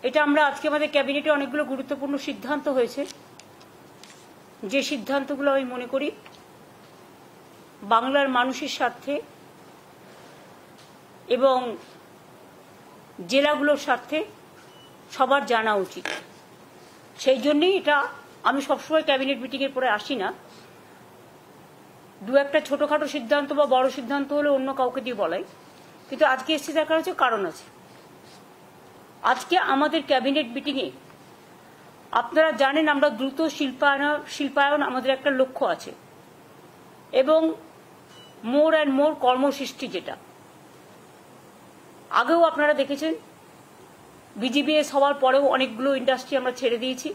এটা আমরা আজকে আমাদের ক্যাবিনেটে অনেকগুলো গুরুত্বপূর্ণ সিদ্ধান্ত হয়েছে, যে সিদ্ধান্তগুলো আমি মনে করি বাংলার মানুষের স্বার্থে এবং জেলাগুলোর স্বার্থে সবার জানা উচিত। সেই জন্যই এটা আমি সবসময় ক্যাবিনেট মিটিংয়ের পরে আসি না, দু একটা ছোটোখাটো সিদ্ধান্ত বা বড় সিদ্ধান্ত হলে অন্য কাউকে দিয়ে বলাই, কিন্তু আজকে এসেছি দেখার হচ্ছে কারণ আছে। আজকে আমাদের ক্যাবিনেট মিটিংয়ে আপনারা জানেন আমরা দ্রুত শিল্পায়ন আমাদের একটা লক্ষ্য আছে, এবং মোর অ্যান্ড মোর কর্মসৃষ্টি, যেটা আগেও আপনারা দেখেছেন বিজিবিএস হওয়ার পরেও অনেকগুলো ইন্ডাস্ট্রি আমরা ছেড়ে দিয়েছি,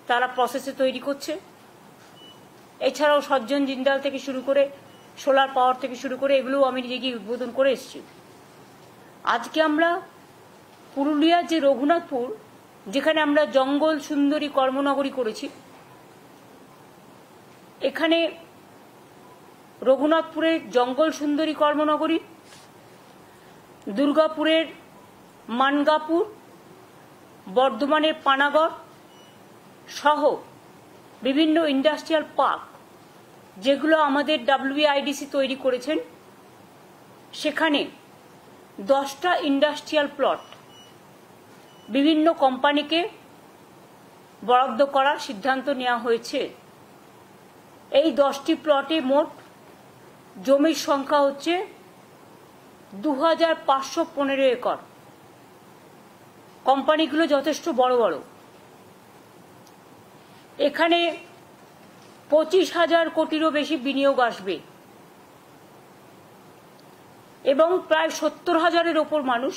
তারা প্রসেসে তৈরি করছে। এছাড়াও সজ্জন জিন্দাল থেকে শুরু করে সোলার পাওয়ার থেকে শুরু করে এগুলোও আমি নিজে গিয়ে উদ্বোধন করে এসেছি। আজকে আমরা পুরুলিয়ার যে রঘুনাথপুর, যেখানে আমরা জঙ্গল সুন্দরী কর্মনগরী করেছি, এখানে রঘুনাথপুরের জঙ্গল সুন্দরী কর্মনগরী, দুর্গাপুরের মানগাপুর, বর্ধমানের পানাগড় সহ বিভিন্ন ইন্ডাস্ট্রিয়াল পার্ক যেগুলো আমাদের WIDC তৈরি করেছেন, সেখানে 10টা ইন্ডাস্ট্রিয়াল প্লট বিভিন্ন কোম্পানিকে বরাদ্দ করার সিদ্ধান্ত নেওয়া হয়েছে। এই 10টি প্লটে মোট জমির সংখ্যা হচ্ছে 2515 একর। কোম্পানিগুলো যথেষ্ট বড় বড়। এখানে 25,000 কোটিরও বেশি বিনিয়োগ আসবে এবং প্রায় 70,000-এর ওপর মানুষ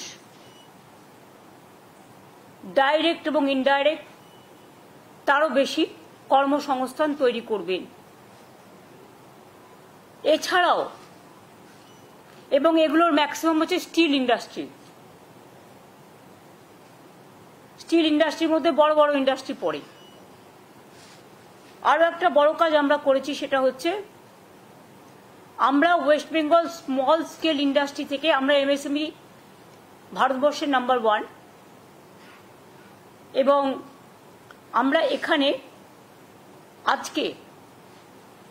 ডাইরেক্ট এবং ইনডাইরেক্ট তারও বেশি কর্মসংস্থান তৈরি করবেন। এছাড়াও এবং এগুলোর ম্যাক্সিমাম হচ্ছে স্টিল ইন্ডাস্ট্রি। স্টিল ইন্ডাস্ট্রির মধ্যে বড় বড় ইন্ডাস্ট্রি পড়ে। আরও একটা বড় কাজ আমরা করেছি, সেটা হচ্ছে আমরা West Bengal small scale industry থেকে আমরা MSME ভারতবর্ষের নাম্বার 1, এবং আমরা এখানে আজকে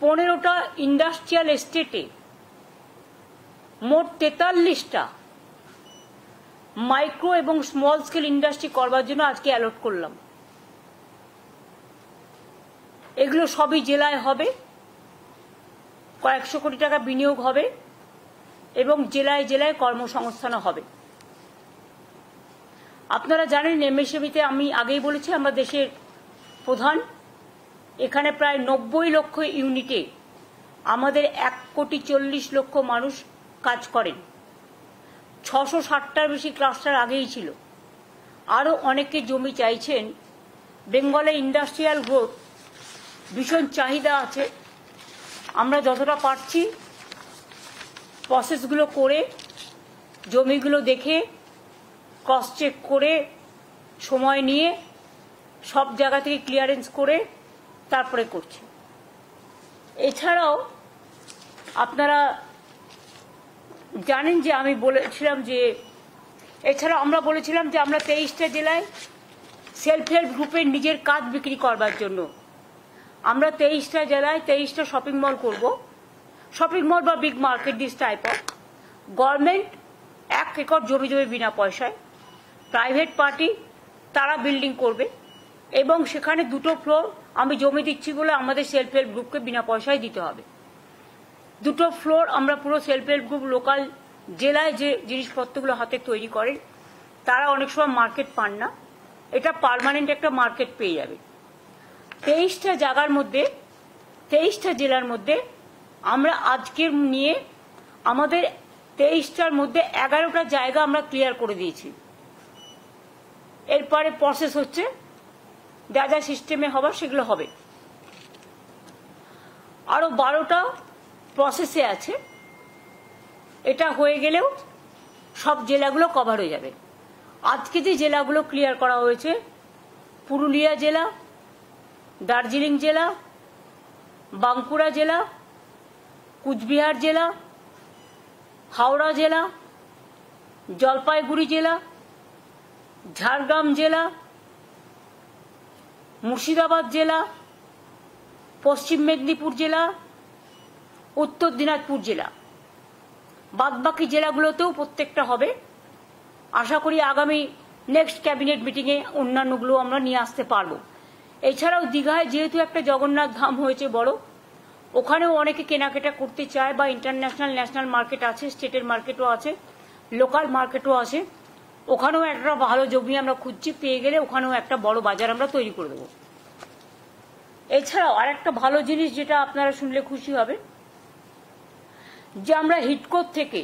15টা ইন্ডাস্ট্রিয়াল এস্টেটে মোট 43টা মাইক্রো এবং স্মল স্কেল ইন্ডাস্ট্রি করবার জন্য আজকে অ্যালট করলাম। এগুলো সবই জেলায় হবে, কয়েকশো কোটি টাকা বিনিয়োগ হবে এবং জেলায় জেলায় কর্মসংস্থানও হবে। আপনারা জানেন MSME-তে আমি আগেই বলেছি আমরা দেশের প্রধান। এখানে প্রায় 90 লক্ষ ইউনিটে আমাদের 1,40,00,000 মানুষ কাজ করেন। 660টার বেশি ক্লাস্টার আগেই ছিল। আরও অনেকে জমি চাইছেন। বেঙ্গলে ইন্ডাস্ট্রিয়াল গ্রোথ ভীষণ চাহিদা আছে। আমরা যতটা পারছি প্রসেসগুলো করে, জমিগুলো দেখে, ক্রস চেক করে, সময় নিয়ে সব জায়গা থেকে ক্লিয়ারেন্স করে তারপরে করছি। এছাড়াও আপনারা জানেন যে আমি বলেছিলাম যে আমরা বলেছিলাম যে আমরা 23টা জেলায় সেলফ হেল্প গ্রুপের নিজের কাজ বিক্রি করবার জন্য আমরা 23টা জেলায় 23টা শপিং মল করব। শপিং মল বা big market, this type of. Government 1 acre জমি দেবে বিনা পয়সায়, প্রাইভেট পার্টি তারা বিল্ডিং করবে এবং সেখানে 2টো ফ্লোর আমি জমি দিচ্ছি বলে আমাদের সেলফ হেল্প গ্রুপকে বিনা পয়সায় দিতে হবে। 2টো ফ্লোর আমরা পুরো সেলফ হেল্প গ্রুপ লোকাল জেলায় যে জিনিসপত্রগুলো হাতে তৈরি করেন তারা অনেক সময় মার্কেট পান না, এটা পার্মানেন্ট একটা মার্কেট পেয়ে যাবে। 23টা জায়গার মধ্যে 23টা জেলার মধ্যে আমরা আজকের নিয়ে আমাদের 23টার মধ্যে 11টা জায়গা আমরা ক্লিয়ার করে দিয়েছি। এরপরে প্রসেস হচ্ছে যা যা সিস্টেমে হবার সেগুলো হবে। আরও 12টা প্রসেসে আছে। এটা হয়ে গেলেও সব জেলাগুলো কভার হয়ে যাবে। আজকে যে জেলাগুলো ক্লিয়ার করা হয়েছে, পুরুলিয়া জেলা, দার্জিলিং জেলা, বাঁকুড়া জেলা, কুচবিহার জেলা, হাওড়া জেলা, জলপাইগুড়ি জেলা, ঝাড়গ্রাম জেলা, মুর্শিদাবাদ জেলা, পশ্চিম মেদিনীপুর জেলা, উত্তর দিনাজপুর জেলা, বাদবাকি জেলাগুলোতেও প্রত্যেকটা হবে। আশা করি আগামী নেক্সট ক্যাবিনেট মিটিংয়ে অন্যান্যগুলো আমরা নিয়ে আসতে পারবো। এছাড়াও দীঘায় যেহেতু একটা জগন্নাথ ধাম হয়েছে বড়, ওখানেও অনেকে কেনাকাটা করতে চায়, বা ইন্টারন্যাশনাল ন্যাশনাল মার্কেট আছে, স্টেটের মার্কেটও আছে, লোকাল মার্কেটও আছে। ওখানেও একটা ভালো জমি আমরা খুঁজছি, পেয়ে গেলে ওখানেও একটা বড় বাজার আমরা তৈরি করে দেবো। এছাড়াও আর একটা ভালো জিনিস যেটা আপনারা শুনলে খুশি হবে, যে আমরা হিডকোর থেকে,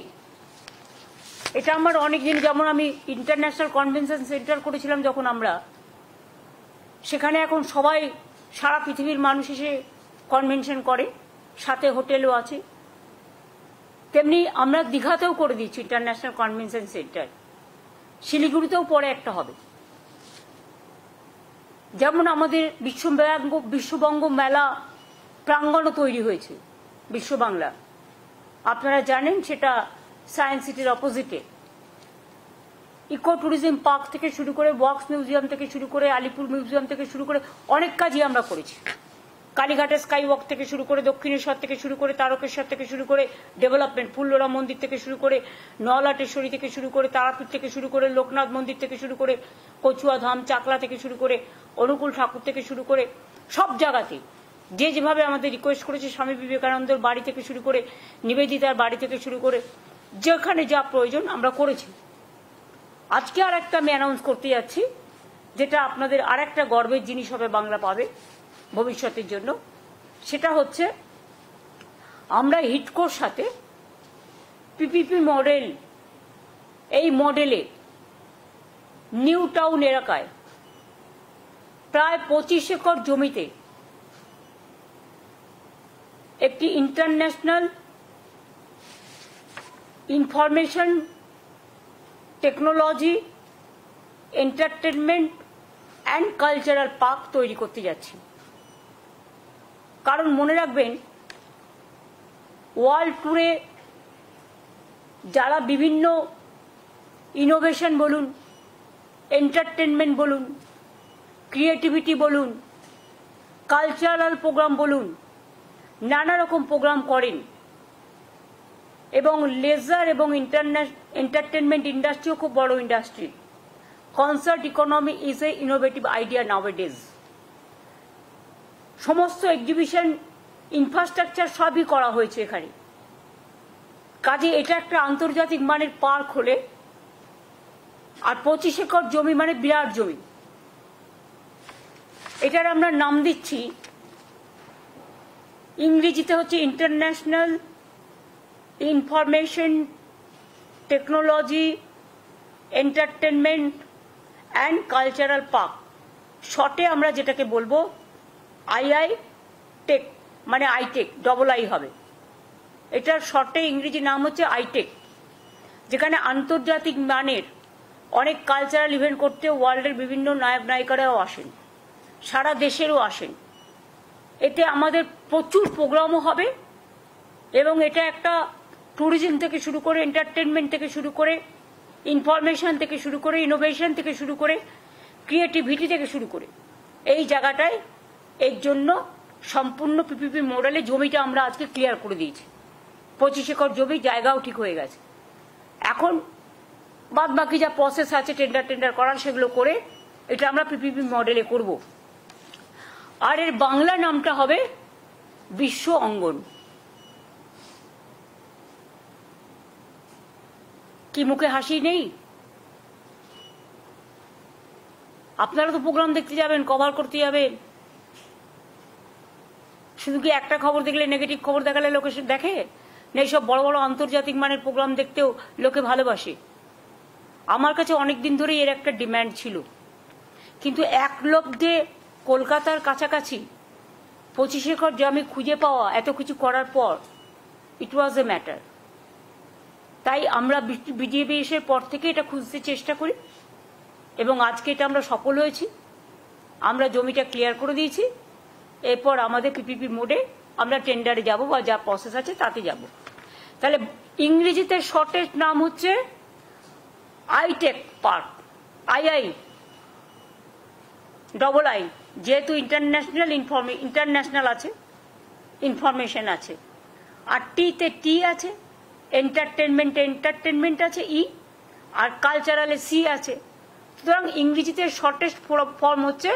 এটা আমার অনেক দিন, যেমন আমি ইন্টারন্যাশনাল কনভেনশন সেন্টার করেছিলাম যখন আমরা, সেখানে এখন সবাই সারা পৃথিবীর মানুষ এসে কনভেনশন করে, সাথে হোটেলও আছে। তেমনি আমরা দীঘাতেও করে দিচ্ছি ইন্টারন্যাশনাল কনভেনশন সেন্টার, শিলিগুড়িতেও পরে একটা হবে। যেমন আমাদের বিশ্ববঙ্গ মেলা প্রাঙ্গণও তৈরি হয়েছে বিশ্ব বাংলা, আপনারা জানেন, সেটা সায়েন্স সিটির অপোজিটে। ইকো ট্যুরিজম পার্ক থেকে শুরু করে, ওয়াক্স মিউজিয়াম থেকে শুরু করে, আলিপুর মিউজিয়াম থেকে শুরু করে অনেক কাজই আমরা করেছি। কালীঘাটের স্কাই ওয়াক থেকে শুরু করে, দক্ষিণেশ্বর থেকে শুরু করে, তারকেশ্বর থেকে শুরু করে, ডেভেলপমেন্ট, ফুল্লরা মন্দির থেকে শুরু করে, নলাটেশ্বরী থেকে শুরু করে, তারাপীঠ থেকে শুরু করে, লোকনাথ মন্দির থেকে শুরু করে, কচুয়া ধাম, চাকলা থেকে শুরু করে, অনুকূল ঠাকুর থেকে শুরু করে, সব জায়গাতে যে যেভাবে আমাদের রিকোয়েস্ট করেছে, স্বামী বিবেকানন্দের বাড়ি থেকে শুরু করে, নিবেদিতার বাড়ি থেকে শুরু করে, যেখানে যা প্রয়োজন আমরা করেছি। আজকে আর একটা আমি অ্যানাউন্স করতে যাচ্ছি, যেটা আপনাদের আর একটা গর্বের জিনিস হবে, বাংলা পাবে ভবিষ্যতের জন্য। সেটা হচ্ছে, আমরা হিডকোর সাথে পিপিপি মডেল, এই মডেলে নিউ টাউন এলাকায় প্রায় 25 একর জমিতে একটি international information technology, entertainment and cultural park তৈরি করতে যাচ্ছি। কারণ মনে রাখবেন, ওয়ার্ল্ড ট্যুরে যারা বিভিন্ন ইনোভেশন বলুন, এন্টারটেনমেন্ট বলুন, ক্রিয়েটিভিটি বলুন, কালচারাল প্রোগ্রাম বলুন, নানা রকম প্রোগ্রাম করেন, এবং লেজার এবং এন্টারটেনমেন্ট ইন্ডাস্ট্রিও খুব বড় industry. Concert economy is a innovative idea নাওয়াডেজ। সমস্ত এক্সিবিশন, ইনফ্রাস্ট্রাকচার সবই করা হয়েছে এখানে। কাজে এটা একটা আন্তর্জাতিক মানের পার্ক হলে, আর 25 একর জমি মানে বিরাট জমি। এটার আমরা নাম দিচ্ছি, ইংরেজিতে হচ্ছে international information technology entertainment and cultural park, শর্টে আমরা যেটাকে বলবো আইআই টেক, মানে আইটেক, ডবল আই হবে। এটার শর্টে ইংরেজি নাম হচ্ছে আইটেক, যেখানে আন্তর্জাতিক মানের অনেক কালচারাল ইভেন্ট করতে ওয়ার্ল্ডের বিভিন্ন নায়ক নায়িকারাও আসেন, সারা দেশেরও আসেন। এতে আমাদের প্রচুর প্রোগ্রামও হবে, এবং এটা একটা ট্যুরিজম থেকে শুরু করে, এন্টারটেনমেন্ট থেকে শুরু করে, ইনফরমেশন থেকে শুরু করে, ইনোভেশন থেকে শুরু করে, ক্রিয়েটিভিটি থেকে শুরু করে, এই জায়গাটায় এর জন্য সম্পূর্ণ পিপিপি মডেলে জমিটা আমরা আজকে ক্লিয়ার করে দিয়েছি। 25 একর জমি, জায়গাও ঠিক হয়ে গেছে। এখন বাদ বাকি যা প্রসেস আছে টেন্ডার করার, সেগুলো করে এটা আমরা পিপিপি মডেলে করব। আর এর বাংলা নামটা হবে বিশ্ব অঙ্গন। কি মুখে হাসি নেই? আপনারা তো প্রোগ্রাম দেখতে যাবেন, কভার করতে যাবেন, শুধু কি একটা খবর দেখলে, নেগেটিভ খবর দেখালে লোকে দেখে না? এইসব বড় বড় আন্তর্জাতিক মানের প্রোগ্রাম দেখতেও লোকে ভালোবাসে। আমার কাছে অনেকদিন ধরে এর একটা ডিম্যান্ড ছিল, কিন্তু এক লব্ধে কলকাতার কাছাকাছি 25 একর জমি খুঁজে পাওয়া, এত কিছু করার পর, ইট ওয়াজ এ ম্যাটার। তাই আমরা বিজেপি এসের পর থেকে এটা খুঁজতে চেষ্টা করি, এবং আজকে এটা আমরা সফল হয়েছি। আমরা জমিটা ক্লিয়ার করে দিয়েছি। এরপর আমাদের পিপিপি মোডে আমরা টেন্ডারে যাব, বা যা প্রসেস আছে তাতে যাব। তাহলে ইংরেজিতে শর্টেস্ট নাম হচ্ছে আইটেক পার্ক, II ডবল আই, যেহেতু ইন্টারন্যাশনাল আছে, ইনফরমেশন আছে, আর টিতে টি আছে, এন্টারটেনমেন্ট আছে ই, আর কালচারালে সি আছে। সুতরাং ইংরেজিতে শর্টেস্ট ফর্ম হচ্ছে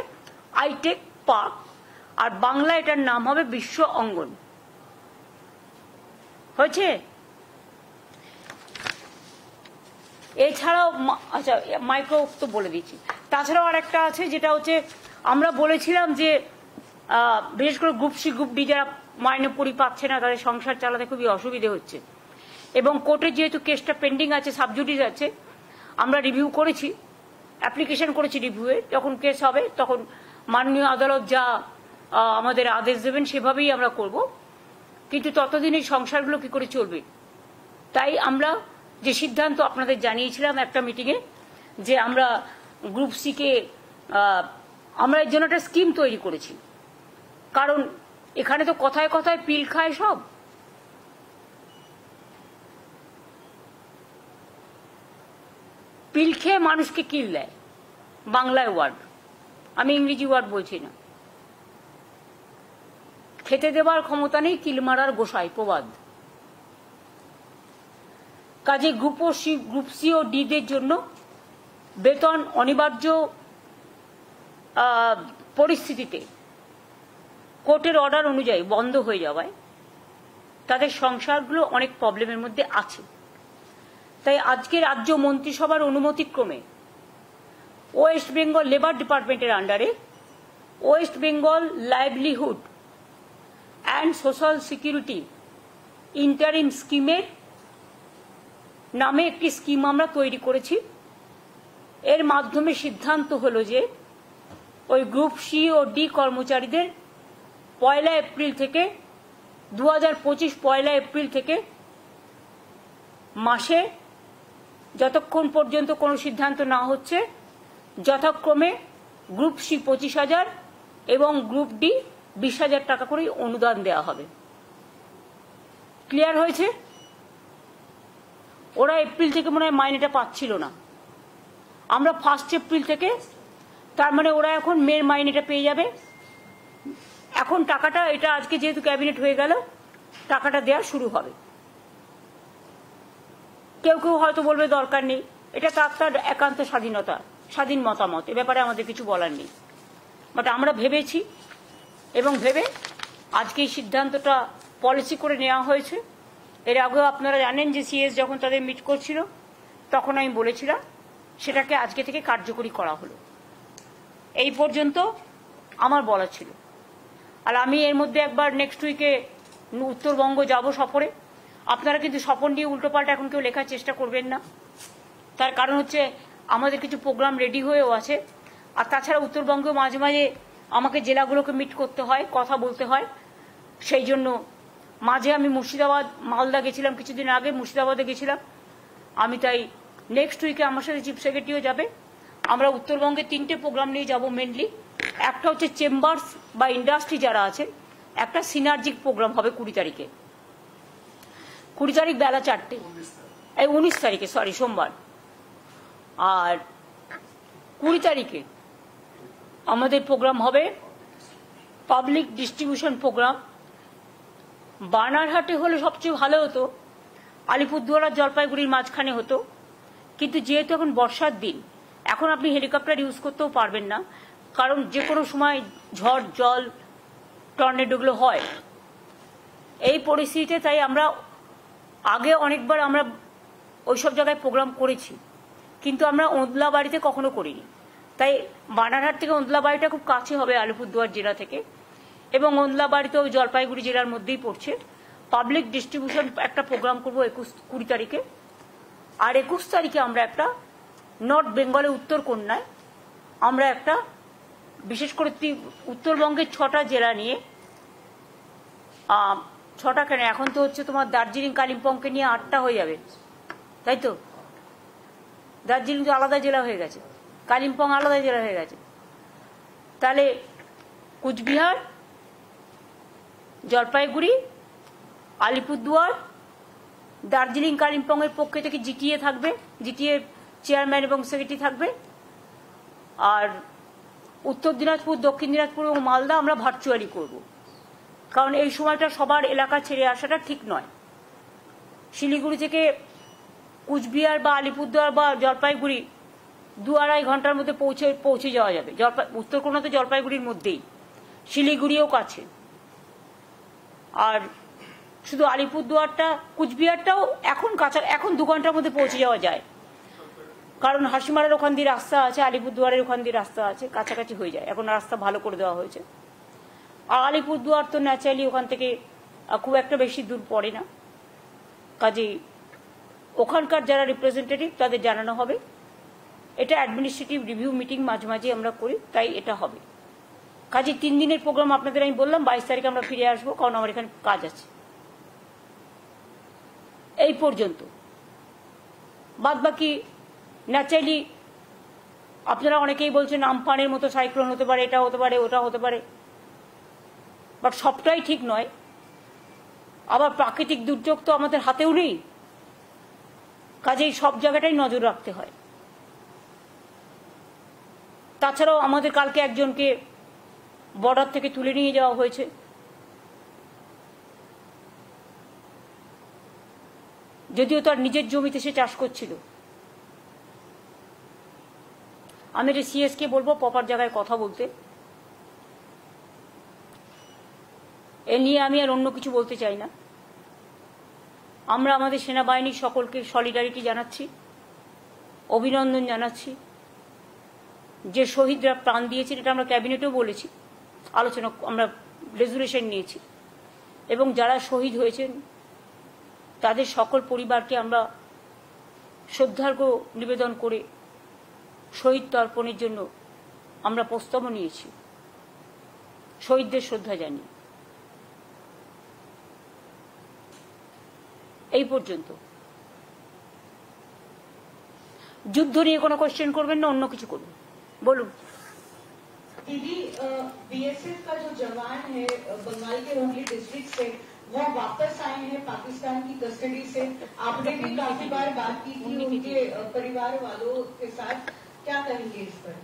আইটেক পার্ক, আর বাংলা এটার নাম হবে বিশ্ব অঙ্গন। হয়েছে? এছাড়াও আচ্ছা, মাইক্রো তো বলে দিচ্ছি। তাছাড়াও আর একটা আছে, যেটা হচ্ছে আমরা বলেছিলাম যে বিশেষ করে গ্রুপ সি গ্রুপ ডি যারা মাইনে পড়ি পাচ্ছে না, তাদের সংসার চালাতে খুবই অসুবিধে হচ্ছে, এবং কোর্টে যেহেতু কেসটা পেন্ডিং আছে, সাবজুডিস আছে, আমরা রিভিউ করেছি, অ্যাপ্লিকেশন করেছি রিভিউয়ে। যখন কেস হবে তখন মাননীয় আদালত যা আমাদের আদেশ দেবেন সেভাবেই আমরা করব, কিন্তু ততদিন এই সংসারগুলো কি করে চলবে? তাই আমরা যে সিদ্ধান্ত আপনাদের জানিয়েছিলাম একটা মিটিংয়ে, যে আমরা গ্রুপ সিকে আমরা এর জন্য একটা স্কিম তৈরি করেছি। কারণ এখানে তো কথায় কথায় পিল খায় সব। পিল খেয়ে মানুষকে কিল দেয়, বাংলায় ওয়ার্ড, আমি ইংরেজি ওয়ার্ড বলছি না। খেতে দেবার ক্ষমতা নেই, কিল মারার গোসাই, প্রবাদ। কাজে গ্রুপ সি ও ডিদের জন্য বেতন অনিবার্য পরিস্থিতিতে কোর্টের অর্ডার অনুযায়ী বন্ধ হয়ে যাওয়ায় তাদের সংসারগুলো অনেক প্রবলেমের মধ্যে আছে। তাই আজকে রাজ্য মন্ত্রিসভার অনুমতিক্রমে ওয়েস্ট বেঙ্গল লেবার ডিপার্টমেন্টের আন্ডারে West Bengal livelihood and social security interim স্কিমের নামে একটি স্কিম আমরা তৈরি করেছি। এর মাধ্যমে সিদ্ধান্ত হলো যে ওই গ্রুপ সি ও ডি কর্মচারীদের 1 এপ্রিল থেকে 2025 1 এপ্রিল থেকে মাসে যতক্ষণ পর্যন্ত কোনো সিদ্ধান্ত না হচ্ছে যথাক্রমে গ্রুপ সি 25,000 এবং গ্রুপ ডি 20,000 টাকা করে অনুদান দেওয়া হবে। ক্লিয়ার হয়েছে? ওরা এপ্রিল থেকে মনে হয় মাইনেটা পাচ্ছিল না, আমরা 1 এপ্রিল থেকে, তার মানে ওরা এখন মের মাইনেটা পেয়ে যাবে। এখন টাকাটা, এটা আজকে যেহেতু ক্যাবিনেট হয়ে গেল, টাকাটা দেওয়া শুরু হবে। কেউ কেউ হয়তো বলবে দরকার নেই, এটা তার একান্ত স্বাধীনতা, স্বাধীন মতামত, এ ব্যাপারে আমাদের কিছু বলার নেই। বাট আমরা ভেবেছি, এবং ভেবে আজকে এই সিদ্ধান্তটা পলিসি করে নেওয়া হয়েছে। এর আগেও আপনারা জানেন যে সিএস যখন তাদের মিট করছিল তখন আমি বলেছিলাম সেটাকে আজকে থেকে কার্যকরী করা হলো। এই পর্যন্ত আমার বলা ছিল। আর আমি এর মধ্যে একবার নেক্সট উইকে উত্তরবঙ্গ যাব সফরে। আপনারা কিন্তু সফর নিয়ে উল্টোপাল্টা এখন কেউ লেখার চেষ্টা করবেন না, তার কারণ হচ্ছে আমাদের কিছু প্রোগ্রাম রেডি হয়েও আছে। আর তাছাড়া উত্তরবঙ্গে মাঝে মাঝে আমাকে জেলাগুলোকে মিট করতে হয়, কথা বলতে হয়, সেই জন্য মাঝে আমি মুর্শিদাবাদ মালদা গেছিলাম, কিছুদিন আগে মুর্শিদাবাদে গেছিলাম আমি। তাই নেক্সট উইকে আমার সাথে চিফ সেক্রেটারিও যাবে। আমরা উত্তরবঙ্গে 3টে প্রোগ্রাম নিয়ে যাব মেনলি। একটা হচ্ছে চেম্বার্স বা ইন্ডাস্ট্রি যারা আছে, একটা সিনার্জিক প্রোগ্রাম হবে 20 তারিখে, 20 তারিখ বেলা 4টে, এই 19 তারিখে, সরি সোমবার। আর 20 তারিখে আমাদের প্রোগ্রাম হবে পাবলিক ডিস্ট্রিবিউশন প্রোগ্রাম। বানারহাটে হলে সবচেয়ে ভালো হতো, আলিপুরদুয়ার আর জলপাইগুড়ির মাঝখানে হতো, কিন্তু যেহেতু এখন বর্ষার দিন, এখন আপনি হেলিকপ্টার ইউজ করতেও পারবেন না, কারণ যে কোনো সময় ঝড় জল টর্নেডোগুলো হয় এই পরিস্থিতিতে। তাই আমরা আগে অনেকবার আমরা ওইসব জায়গায় প্রোগ্রাম করেছি, কিন্তু আমরা ওদলাবাড়িতে কখনো করিনি। তাই বানারহাট থেকে ওদলাবাড়িটা খুব কাছে হবে আলিপুরদুয়ার জেলা থেকে, এবং ওদলাবাড়িতেও জলপাইগুড়ি জেলার মধ্যেই পড়ছে। পাবলিক ডিস্ট্রিবিউশন একটা প্রোগ্রাম করবো 20 তারিখে। আর 21 তারিখে আমরা একটা নর্থ বেঙ্গলে উত্তরকন্যায় আমরা একটা, বিশেষ করে উত্তরবঙ্গের 6টা জেলা নিয়ে, 6টা কেন, এখন তো হচ্ছে তোমার দার্জিলিং কালিম্পংকে নিয়ে 8টা হয়ে যাবে, তাই তো? দার্জিলিং তো আলাদা জেলা হয়ে গেছে, কালিম্পং আলাদা জেলা হয়ে গেছে। তাহলে কুচবিহার, জলপাইগুড়ি, আলিপুরদুয়ার, দার্জিলিং কালিম্পংয়ের পক্ষে থেকে জিটিএ থাকবে, জিটিএ চেয়ারম্যান এবং সেক্রেটারি থাকবে, আর উত্তর দিনাজপুর, দক্ষিণ দিনাজপুর এবং মালদা আমরা ভার্চুয়ালি করব, কারণ এই সময়টা সবার এলাকা ছেড়ে আসাটা ঠিক নয়। শিলিগুড়ি থেকে কুচবিহার বা আলিপুরদুয়ার বা জলপাইগুড়ি 2-2.5 ঘন্টার মধ্যে পৌঁছে যাওয়া যাবে। উত্তরকোনা তো জলপাইগুড়ির মধ্যেই, শিলিগুড়িও কাছে। আর শুধু আলিপুরদুয়ারটা, কুচবিহারটাও এখন 2 ঘন্টার মধ্যে পৌঁছে যাওয়া যায়, কারণ হাসিমারার ওখান দিয়ে রাস্তা আছে, আলিপুরদুয়ারের ওখান দিয়ে রাস্তা আছে, কাছাকাছি হয়ে যায়। এখন রাস্তা ভালো করে দেওয়া হয়েছে। আর আলিপুরদুয়ার তো ন্যাচারালি ওখান থেকে খুব একটা বেশি দূর পড়ে না, কাজেই ওখানকার যারা রিপ্রেজেন্টেটিভ তাদের জানানো হবে। এটা অ্যাডমিনিস্ট্রেটিভ রিভিউ মিটিং মাঝে মাঝে আমরা করি, তাই এটা হবে। কাজে 3 দিনের প্রোগ্রাম আপনাদের আমি বললাম, 22 তারিখে আমরা ফিরে আসবো, কারণ আমার এখানে কাজ আছে। এই পর্যন্ত। বাদ বাকি ন্যাচারালি আপনারা অনেকেই বলছেন আমফানের মতো সাইক্লোন হতে পারে, এটা হতে পারে, ওটা হতে পারে, বাট সবটাই ঠিক নয়। আবার প্রাকৃতিক দুর্যোগ তো আমাদের হাতেও নেই, কাজেই সব জায়গাটাই নজর রাখতে হয়। তাছাড়াও আমাদের কালকে একজনকে বর্ডার থেকে তুলে নিয়ে যাওয়া হয়েছে। যদিও তার নিজের জমিতে সে চাষ করছিল। আমি এটা সিএসকে বলবো প্রপার জায়গায় কথা বলতে। এ নিয়ে আমি আর অন্য কিছু বলতে চাই না। আমরা আমাদের সেনাবাহিনীর সকলকে সলিডারিটি জানাচ্ছি, অভিনন্দন জানাচ্ছি। যে শহীদরা প্রাণ দিয়েছেন, এটা আমরা ক্যাবিনেটেও বলেছি, আলোচনা আমরা রেজুলেশন নিয়েছি, এবং যারা শহীদ হয়েছেন তাদের সকল পরিবারকে আমরা শ্রদ্ধার্ঘ নিবেদন করে শহীদ তর্পণের জন্য আমরা প্রস্তাবও নিয়েছি, শহীদদের শ্রদ্ধা জানিয়ে। এই পর্যন্ত। যুদ্ধ নিয়ে কোনো কোশ্চেন করবেন না, অন্য কিছু করবেন, বলুন। दीदी, बीएसएफ का जो जवान है बंगाल के हुगली डिस्ट्रिक्ट से, वो वापस आए हैं पाकिस्तान की कस्टडी से। आपने भी काफी बार बात की थी उनके परिवार वालों के साथ, क्या कहेंगे इस पर?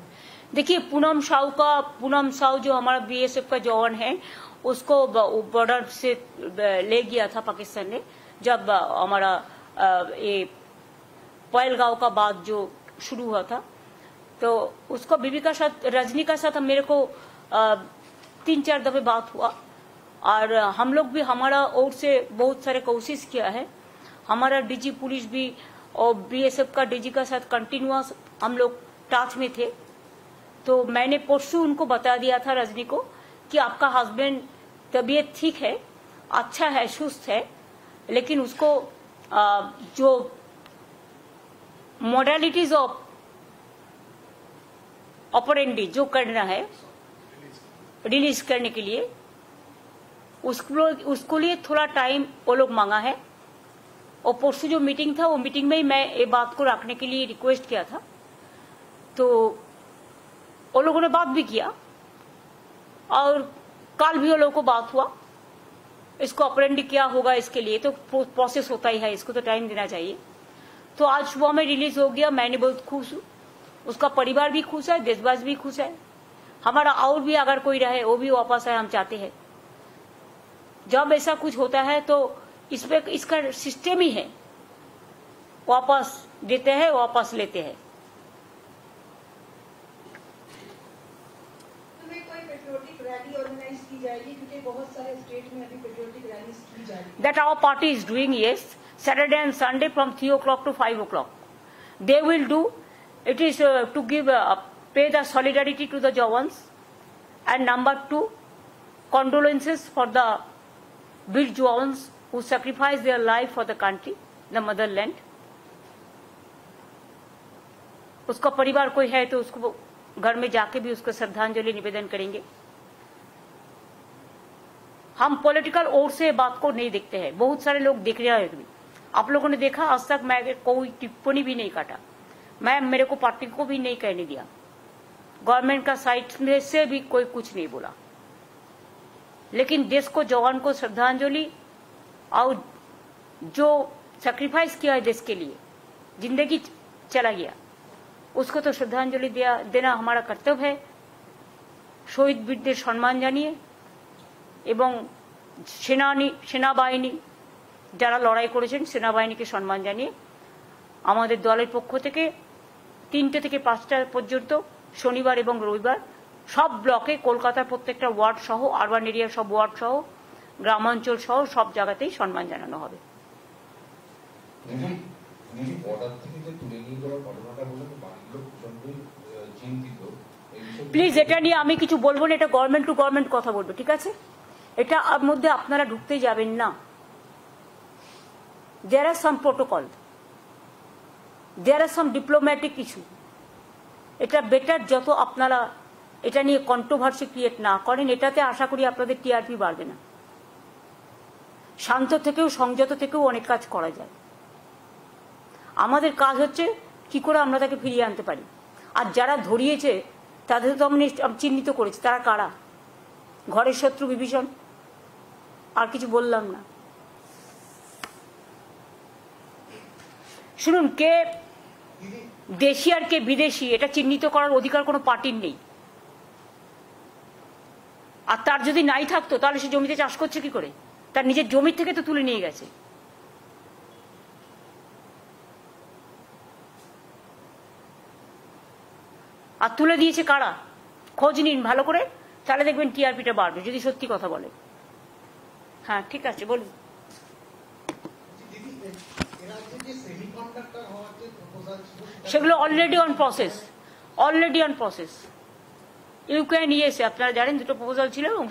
देखिए, पूनम साहू जो हमारा बीएसएफ का जवान है, उसको बॉर्डर से ले गया था पाकिस्तान ने, जब हमारा ये पहलगांव का बाद जो शुरू हुआ था। तो उसको बीबी का साथ, रजनी का साथ मेरे को 3-4 दफे बात हुआ, और हम लोग भी हमारा ओर से बहुत सारे कोशिश किया है। हमारा डीजी पुलिस भी और बीएसएफ का डीजी का साथ कंटिन्यूअस हम लोग टच में थे। तो मैंने परसों उनको बता दिया था, रजनी को, कि आपका हस्बैंड तबीयत ठीक है, अच्छा है, सुस्त है, लेकिन उसको जो मॉडलिटीज ऑफ ऑपरेंडी जो करना है रिलीज करने के लिए, उसको लिए थोड़ा टाइम वो लोग मांगा है। और परसों जो मीटिंग था, वो मीटिंग में ही मैं ये बात को रखने के लिए रिक्वेस्ट किया था। तो वो लोगों ने बात भी किया, और कल भी वो लोगों को बात हुआ। इसको ऑपरेंडी क्या होगा इसके लिए तो प्रोसेस होता ही है, इसको तो टाइम देना चाहिए। तो आज सुबह में रिलीज हो गया, मैंने बहुत खुश हूँ, उसका परिवार भी खुश है, देशवासी भी खुश है। हमारा और भी अगर कोई रहे वो भी वापस आए, हम चाहते हैं। जब ऐसा कुछ होता है तो इसमें इसका सिस्टम ही है, वापस देते हैं, वापस लेते हैं। That our party is doing, yes. Saturday and Sunday from 3 o'clock to 5 o'clock. They will do. It is to give pay the solidarity to the Jawans, and number 2, condolences for the brave Jawans who sacrificed their life for the country, the motherland. उसका परिवार कोई है तो उसको घर में जाके भी उसको श्रद्धांजलि निवेदन करेंगे। हम पॉलिटिकल ओर से बात को नहीं देखते हैं, बहुत सारे लोग देख रहे हैं। आप लोगों ने देखा, आज तक मैं कोई टिप्पणी भी नहीं काटा, मेरे को पार्टी को भी नहीं कहने दिया, गवर्नमेंट का साइड में से भी कोई कुछ नहीं बोला। लेकिन देश को, जवान को श्रद्धांजलि, और जो सैक्रिफाइस किया है देश के लिए, जिंदगी चला गया, उसको तो श्रद्धांजलि देना हमारा कर्तव्य है, শহীদ বীরদের সম্মান জানিয়ে এবং সেনাবাহিনী যারা লড়াই করেছেন সেনাবাহিনীকে সম্মান জানিয়ে আমাদের দলের পক্ষ থেকে 3টে থেকে 5টা পর্যন্ত শনিবার এবং রবিবার সব ব্লকে কলকাতার প্রত্যেকটা ওয়ার্ড সহ আরবান এরিয়ার সব ওয়ার্ড সহ গ্রামাঞ্চল সহ সব জায়গাতেই সম্মান জানানো হবে। প্লিজ এটা নিয়ে আমি কিছু বলবো না, এটা গভর্নমেন্ট টু গভর্নমেন্ট কথা বলবো, ঠিক আছে? এটা মধ্যে আপনারা ঢুকতে যাবেন না। দেয়ার আর সাম প্রোটোকল, দেয়ার আর সাম ডিপ্লোম্যাটিক ইস্যু। এটা বেটার যত আপনারা এটা নিয়ে কন্ট্রোভার্সি ক্রিয়েট না করেন, এটাতে আশা করি আপনাদের টিআরপি বাড়বে না। শান্ত থেকেও সংযত থেকেও অনেক কাজ করা যায়। আমাদের কাজ হচ্ছে কি করে আমরা তাকে ফিরিয়ে আনতে পারি। আর যারা ধরিয়েছে তাদের তো আমি চিহ্নিত করেছি, তারা কারা? ঘরের শত্রু বিভীষণ, আর কিছু বললাম না। শুনুন, কে দেশি আর কে বিদেশি এটা চিহ্নিত করার অধিকার কোনো পার্টির নেই। আর তার যদি নাই থাকতো তাহলে সে জমিতে চাষ করছে কি করে? তার নিজের জমির থেকে তো তুলে নিয়ে গেছে। আর তুলে দিয়েছে কারা? খোঁজ নিন ভালো করে, তাহলে দেখবেন টিআরপিটা বাড়বে যদি সত্যি কথা বলে। হ্যাঁ ঠিক আছে, বলুন। সেগুলো already on process, already on process. Ukraine ইয়েছে আপনারা জানেন 2টো প্রপোজাল ছিল এবং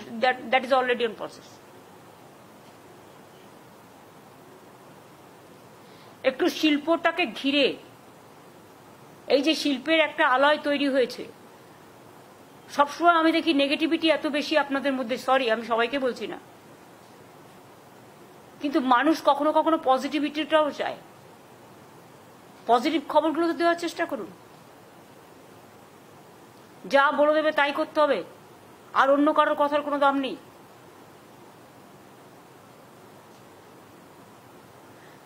that is already on process. একটু শিল্পটাকে ঘিরে এই যে শিল্পের একটা আলয় তৈরি হয়েছে, সবসময় আমি দেখি নেগেটিভিটি এত বেশি আপনাদের মধ্যে। সরি, আমি সবাইকে বলছি না, কিন্তু মানুষ কখনো কখনো পজিটিভিটিটাও চায়। পজিটিভ খবরগুলো তো দেওয়ার চেষ্টা করুন। যা বলে দেবে তাই করতে হবে, আর অন্য কারোর কথার কোনো দাম নেই।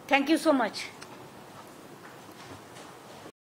Thank you so much.